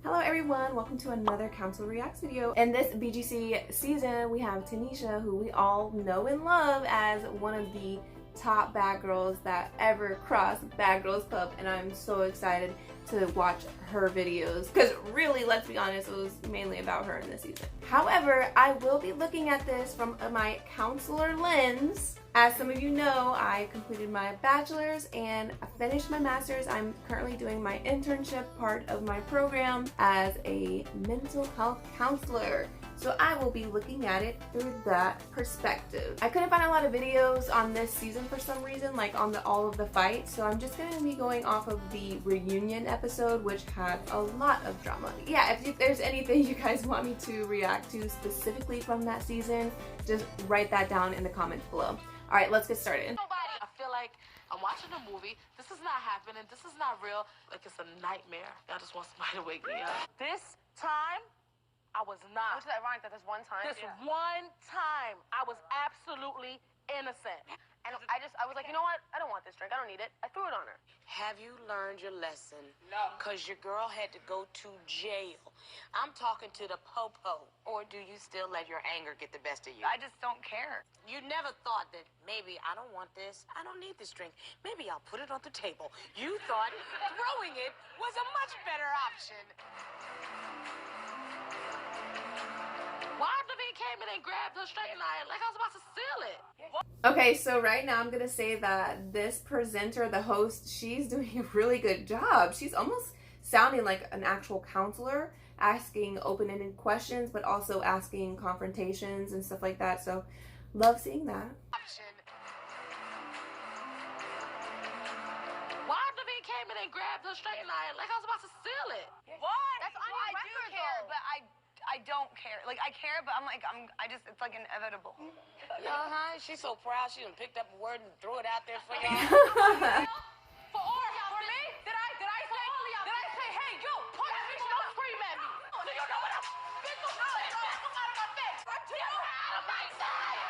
Hello everyone, welcome to another Council Reacts video. In this BGC season, we have Tanisha, who we all know and love as one of the top bad girls that ever crossed Bad Girls Club, and I'm so excited to watch her videos because really, let's be honest, it was mainly about her in this season. However, I will be looking at this from my counselor lens. As some of you know, I completed my bachelor's and I finished my master's. I'm currently doing my internship part of my program as a mental health counselor. So I will be looking at it through that perspective. I couldn't find a lot of videos on this season for some reason, like on all of the fights. So I'm just gonna be going off of the reunion episode, which had a lot of drama. Yeah, if there's anything you guys want me to react to specifically from that season, just write that down in the comments below. All right, let's get started. I feel like I'm watching a movie. This is not happening. This is not real. Like it's a nightmare. I just want somebody to wake me up. This time, I was not. Which is ironic that this one time. One time, I was absolutely innocent. And I was like, you know what? I don't want this drink. I don't need it. I threw it on her. Have you learned your lesson? No. Because your girl had to go to jail. I'm talking to the po-po. Or do you still let your anger get the best of you? I just don't care. You never thought that maybe I don't want this. I don't need this drink. Maybe I'll put it on the table. You thought throwing it was a much better option. Why Devine came in and grabbed her straightening iron like I was about to steal it? Okay, so right now I'm gonna say that this presenter, the host, she's doing a really good job. She's almost sounding like an actual counselor, asking open-ended questions, but also asking confrontations and stuff like that. So, love seeing that. Why Devine came in and grabbed her straightening iron like I was about to steal it? What? That's on your record, I do care, but I don't care. Like, I care, but it's like inevitable. She's so proud she done picked up a word and threw it out there for y'all. For me? Did I say, hey, you, punch me, don't scream at me. Do you know what I'm out of my face? Get out of my sight.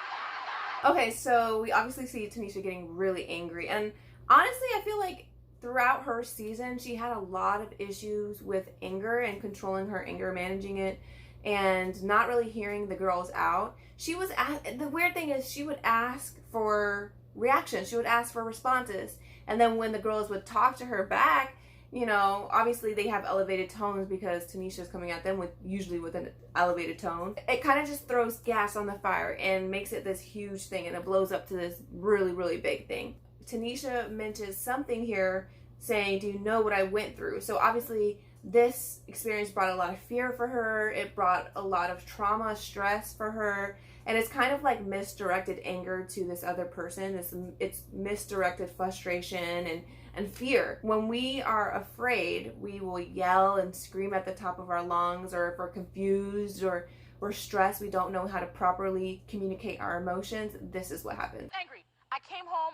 Okay, so we obviously see Tanisha getting really angry, and honestly, I feel like throughout her season, she had a lot of issues with anger and controlling her anger, managing it, and not really hearing the girls out. The weird thing is she would ask for reactions. She would ask for responses. And then when the girls would talk to her back, you know, obviously they have elevated tones because Tanisha's coming at them usually with an elevated tone. It kind of just throws gas on the fire and makes it this huge thing, and it blows up to this really, really big thing. Tanisha mentions something here saying, do you know what I went through? So obviously this experience brought a lot of fear for her. It brought a lot of trauma, stress for her. And it's kind of like misdirected anger to this other person. It's misdirected frustration and fear. When we are afraid, we will yell and scream at the top of our lungs, or if we're confused or we're stressed, we don't know how to properly communicate our emotions. This is what happens. Angry. I came home,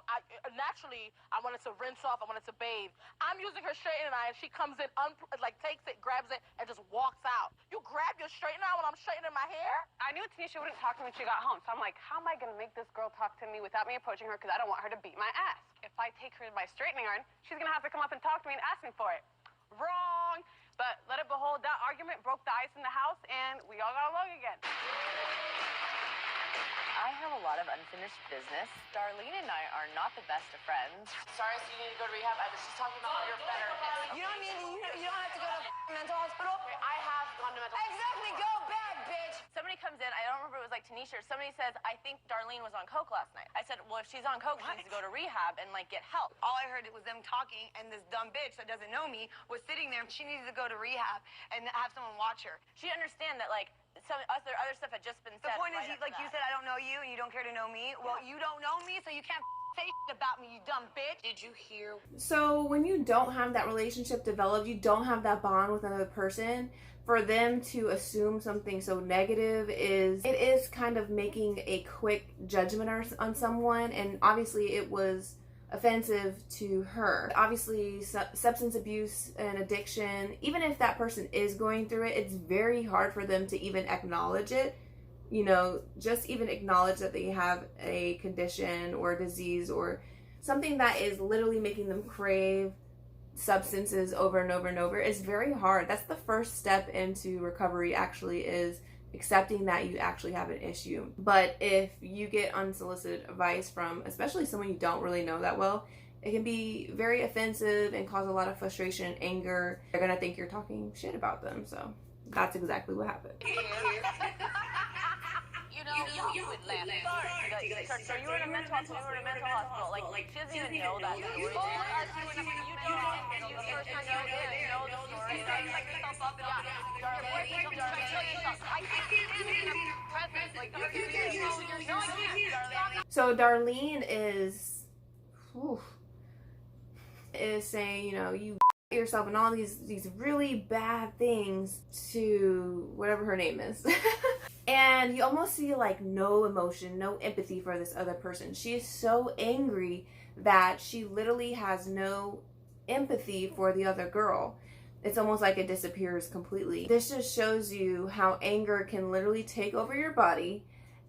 naturally, I wanted to rinse off, I wanted to bathe. I'm using her straightening iron, she comes in, takes it, grabs it, and just walks out. You grab your straightening iron when I'm straightening my hair? I knew Tanisha wouldn't talk to me when she got home, so I'm like, how am I gonna make this girl talk to me without me approaching her, because I don't want her to beat my ass. If I take her to my straightening iron, she's gonna have to come up and talk to me and ask me for it. Wrong! But let it behold, that argument broke the ice in the house, and we all got along again. I have a lot of unfinished business. Darlene and I are not the best of friends. Sorry, so you need to go to rehab. I was just talking about your better. You don't have to go to mental hospital. I have gone to mental hospital. Exactly, go back, bitch. Somebody comes in, I don't remember if it was like Tanisha, or somebody says, I think Darlene was on coke last night. I said, well, if she's on coke, she needs to go to rehab and like get help. All I heard was them talking, and this dumb bitch that doesn't know me was sitting there. She needed to go to rehab and have someone watch her. She understand that like other stuff had just been said. The point right is, like you said, I don't know you and you don't care to know me. Well, you don't know me, so you can't say about me, you dumb bitch. Did you hear? So when you don't have that relationship developed, you don't have that bond with another person, for them to assume something so negative it is kind of making a quick judgment on someone, and obviously it was offensive to her. Obviously, substance abuse and addiction, even if that person is going through it, it's very hard for them to even acknowledge it. You know, just even acknowledge that they have a condition or a disease or something that is literally making them crave substances over and over and over is very hard. That's the first step into recovery, actually, is accepting that you actually have an issue. But if you get unsolicited advice from especially someone you don't really know that well, it can be very offensive and cause a lot of frustration and anger. They're gonna think you're talking shit about them. So that's exactly what happened. You would laugh. Sorry. So you were in a mental hospital. Like she doesn't even know that story. You don't. And you first time you know the story. You like yourself up and your boyfriend told you I can't be in your presence. Like no, I can't, Darlene. So Darlene is saying, you know, you yourself and all these really bad things to whatever her name is. And you almost see like no emotion, no empathy for this other person. She is so angry that she literally has no empathy for the other girl. It's almost like it disappears completely. This just shows you how anger can literally take over your body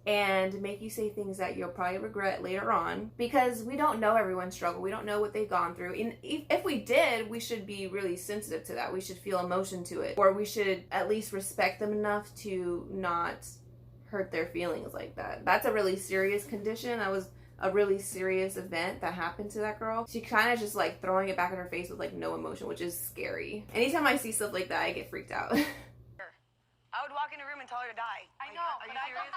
and make you say things that you'll probably regret later on, because we don't know everyone's struggle. We don't know what they've gone through. And if we did, we should be really sensitive to that. We should feel emotion to it, or we should at least respect them enough to not hurt their feelings like that. That's a really serious condition. That was a really serious event that happened to that girl. She kind of just like throwing it back in her face with like no emotion, which is scary. Anytime I see stuff like that, I get freaked out. I would walk in a room and tell her to die. I know. Are you serious?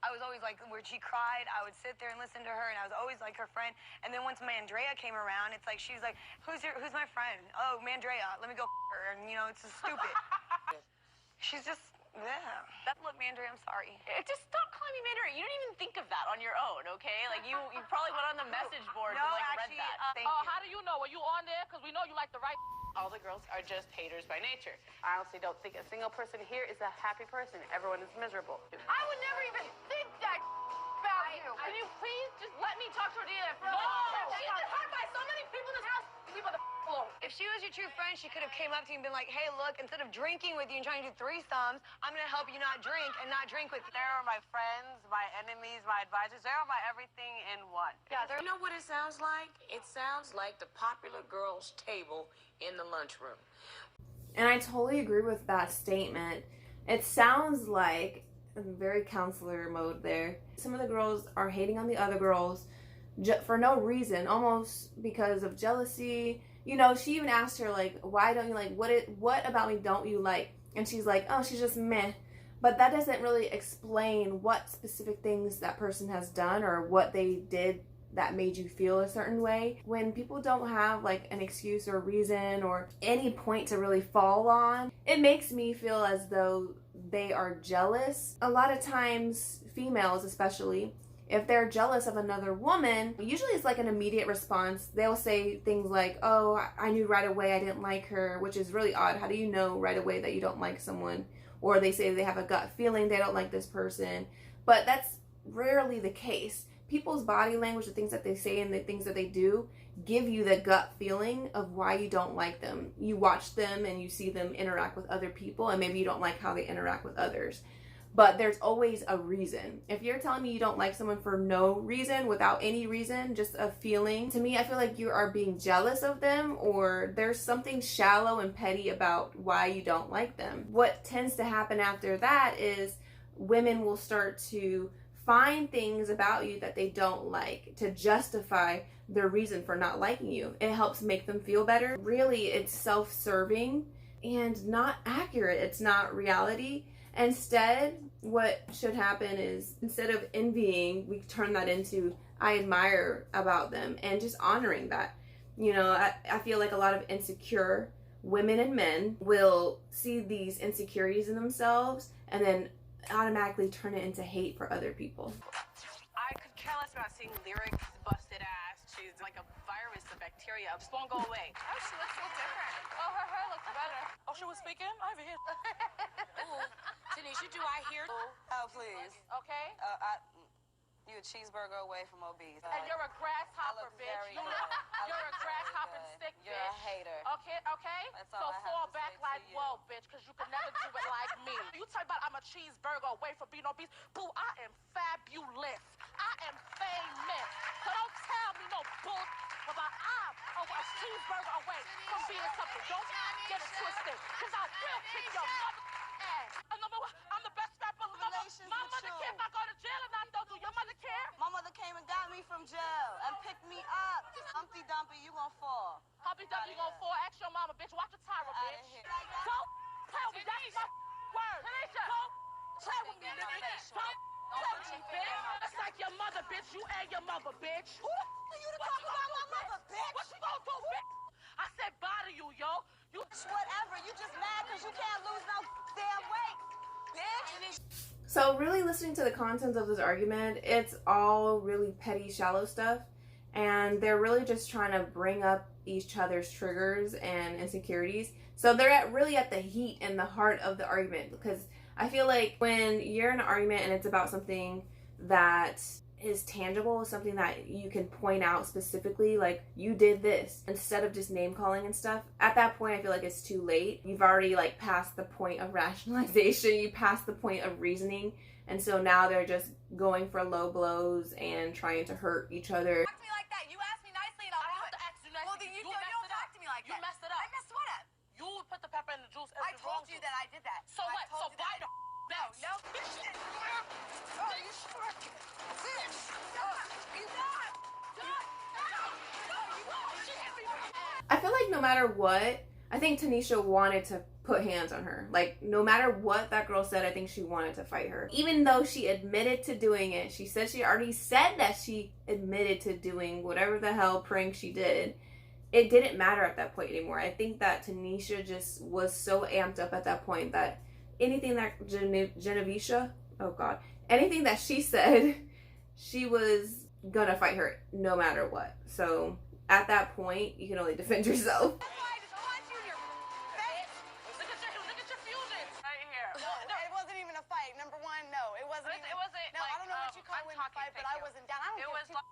I was always like, where she cried, I would sit there and listen to her, and I was always like her friend. And then once Mandrea came around, it's like she's like, who's my friend? Oh, Mandrea, let me go her. And you know, it's just stupid. She's just, yeah. Look, Mandrea, I'm sorry. Just stop calling me Mandrea. You didn't even think of that on your own, okay? Like you probably went on the message boards and like read that. Thank you. How do you know? Are you on there? Because we know you like the right. All the girls are just haters by nature. I honestly don't think a single person here is a happy person. Everyone is miserable. I would never even think that about you. Can you please just let me talk to her again? No! She's been hurt by so many people in this house. Leave her the alone. If she was your true friend, she could have came up to you and been like, hey, look, instead of drinking with you and trying to do threesomes, I'm going to help you not drink and not drink with you. There are my friends, my enemies, my advisors. They are my everything in one. Yeah, you know what it sounds like? It sounds like the popular girls' table in the lunchroom. And I totally agree with that statement. It sounds like very counselor mode there. Some of the girls are hating on the other girls for no reason, almost because of jealousy. You know, she even asked her, like, why don't you like, what about me don't you like? And she's like, oh, she's just meh. But that doesn't really explain what specific things that person has done or what they did that made you feel a certain way. When people don't have like an excuse or reason or any point to really fall on, it makes me feel as though they are jealous. A lot of times, females especially, if they're jealous of another woman, usually it's like an immediate response. They'll say things like, oh, I knew right away I didn't like her, which is really odd. How do you know right away that you don't like someone? Or they say they have a gut feeling they don't like this person. But that's rarely the case. People's body language, the things that they say and the things that they do, give you the gut feeling of why you don't like them. You watch them and you see them interact with other people, and maybe you don't like how they interact with others. But there's always a reason. If you're telling me you don't like someone for no reason, without any reason, just a feeling, to me, I feel like you are being jealous of them, or there's something shallow and petty about why you don't like them. What tends to happen after that is women will start to find things about you that they don't like to justify their reason for not liking you. It helps make them feel better. Really, it's self-serving and not accurate. It's not reality. Instead, what should happen is, instead of envying, we turn that into I admire about them and just honoring that. You know, I feel like a lot of insecure women and men will see these insecurities in themselves and then automatically turn it into hate for other people. I could care less about seeing lyrics, busted ass. She's like a virus, a bacteria. It just won't go away. Oh, she looks so different. Oh, her hair looks better. Oh, she was speaking? I have it. Ooh, Tanisha, do I hear? Oh, please. Okay? You a cheeseburger away from obese. And you're a grasshopper, look bitch. very You good. look, I you're look a grasshopper very good. stick, You're bitch. a hater. Okay? That's So all I have fall to back say to like, you. whoa, bitch, because you can never do it like me. You talk about I'm a cheeseburger away from being obese. Boo, I am fabulous. I am famous. So don't tell me no bull about I'm a cheeseburger away from being something. Don't get it twisted, because I will kick your mother ass. And number one, I'm the best rapper. My mother care if I go to jail or not, though. Do your mother care? My mother came and got me from jail and picked me up. Humpty Dumpty, you gon' fall. Humpty Dumpty gonna fall. Ask your mama, bitch. Watch your Tyra, Outta bitch. here. Don't play with me. That's my word. Tanisha. Don't play with me, nigga. Don't play with me, bitch. That's like your mother, bitch. You and your mother, bitch. Who the are you to talk about my mother, bitch? What you gonna do, bitch? I said bye to you, yo. You Whatever, you just mad because you can't lose no damn weight, bitch. So really listening to the contents of this argument, it's all really petty, shallow stuff. And they're really just trying to bring up each other's triggers and insecurities. So they're really at the heat and the heart of the argument. Because I feel like when you're in an argument and it's about something that is tangible, something that you can point out specifically, like you did this, instead of just name calling and stuff, at that point I feel like it's too late. You've already like passed the point of rationalization, you passed the point of reasoning, and so now they're just going for low blows and trying to hurt each other. Talk to me like that. You asked me nicely and I'll do it. ask you nicely. Well, then you don't talk to me like You that. messed it up. I messed what up? You put the pepper in the juice. I told you that I did that. So what? So buy the back. No. I feel like no matter what, I think Tanisha wanted to put hands on her. Like, no matter what that girl said, I think she wanted to fight her. Even though she admitted to doing it, she already said that she admitted to doing whatever the hell prank she did. It didn't matter at that point anymore. I think that Tanisha just was so amped up at that point that anything that anything that she said, she was gonna fight her no matter what. So at that point, you can only defend yourself. That's why I just punched you in your face. Look at your fusion. Right here. No, it wasn't even a fight. Number one, no, it wasn't. It wasn't. No, I don't know what you call I'm winning a talking, fight, but thank I you. wasn't down. I don't It give was two- like,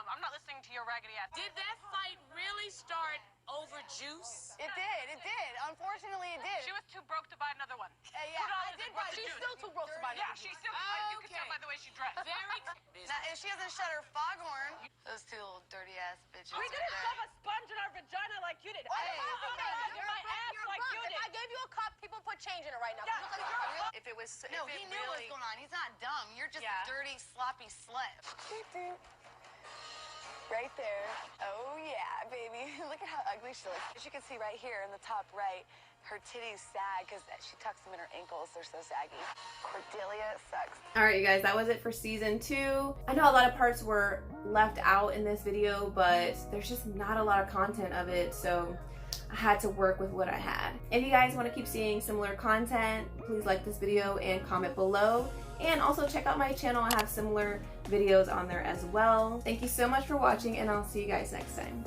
I'm not listening to your raggedy ass. Did that fight really start over juice? It did. It did. Unfortunately, it did. She was too broke to buy another one. Yeah, I did buy She's juice. still too broke to buy Yeah, that. she's still. You can tell by the way she dressed. Very. Now, if she hasn't shut her foghorn, Those two little dirty ass bitches. We didn't shove a sponge in our vagina like you did. Why I the fuck didn't are shove you my ass like you If did. I gave you a cup, people put change in it right now. Yeah. Look like you're a If it was, no, if he it knew what really, was going on. He's not dumb. You're just Yeah. a dirty, sloppy slut. Right there. Oh, yeah, baby. Look at how ugly she looks. As you can see right here in the top right, her titties sag because she tucks them in her ankles. They're so saggy. Cordelia sucks. Alright you guys, that was it for season 2. I know a lot of parts were left out in this video, but there's just not a lot of content of it, so I had to work with what I had. If you guys want to keep seeing similar content, please like this video and comment below. And also check out my channel, I have similar videos on there as well. Thank you so much for watching, and I'll see you guys next time.